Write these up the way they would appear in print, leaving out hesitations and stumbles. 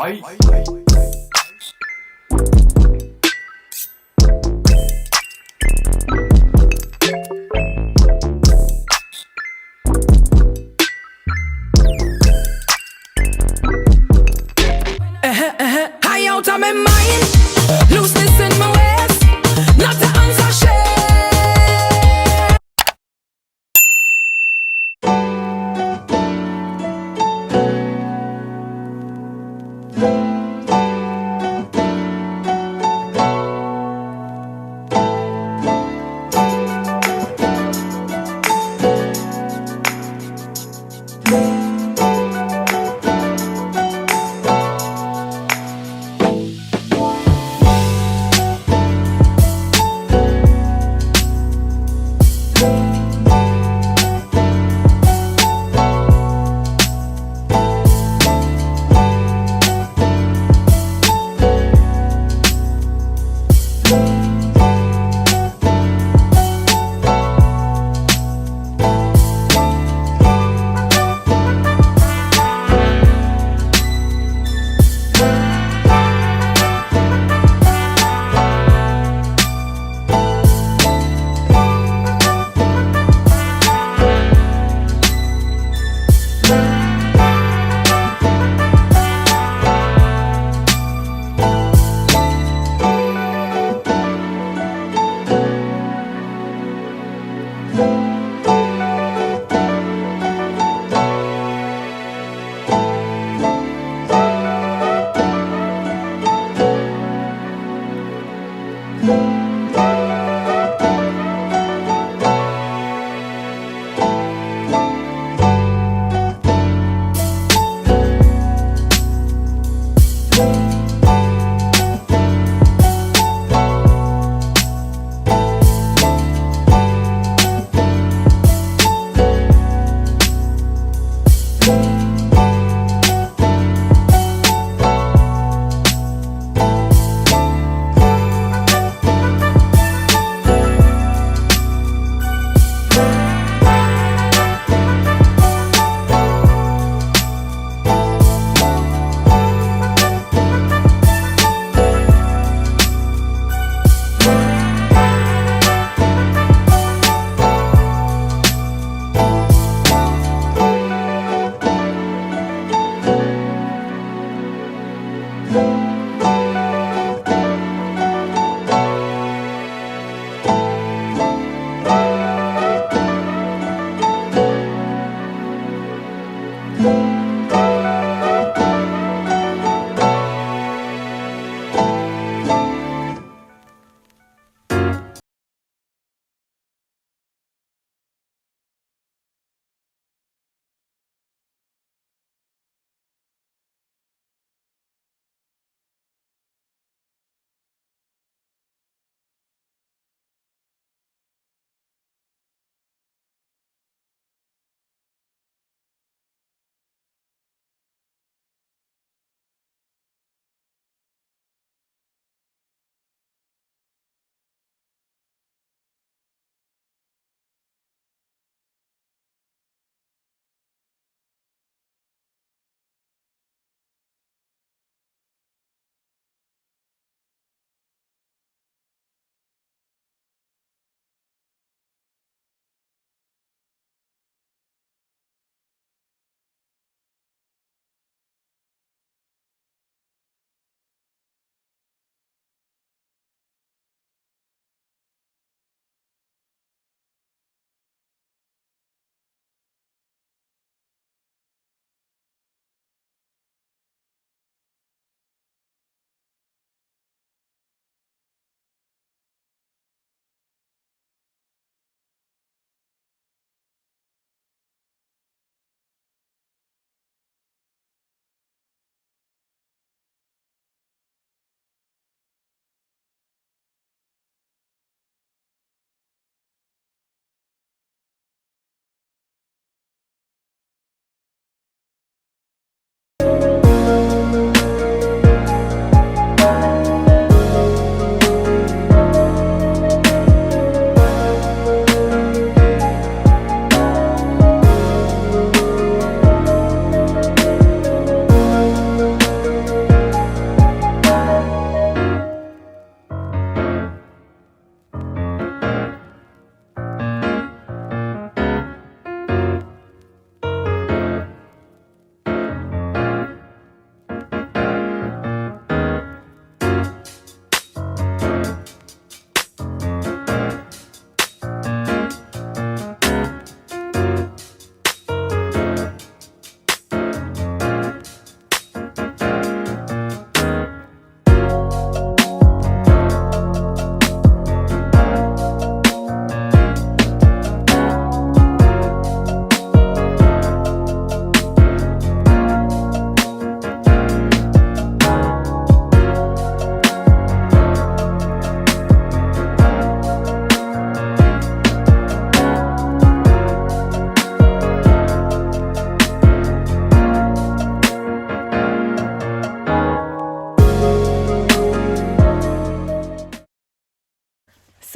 Fight. High out of my mind, looseness in my waist, not the answer share.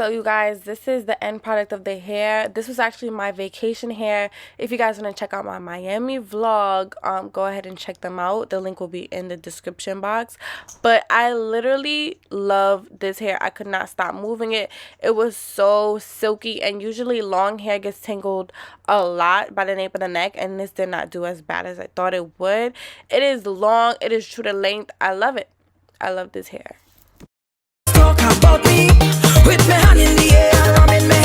So you guys, this is the end product of the hair. This was actually my vacation hair. If you guys want to check out my Miami vlog, go ahead and check them out. The link will be in the description box. But I literally love this hair. I could not stop moving it. It was so silky, and usually long hair gets tangled a lot by the nape of the neck, and this did not do as bad as I thought it would. It is long. It is true to length. I love it. I love this hair. Talk about me with my hand in the air, I'm in my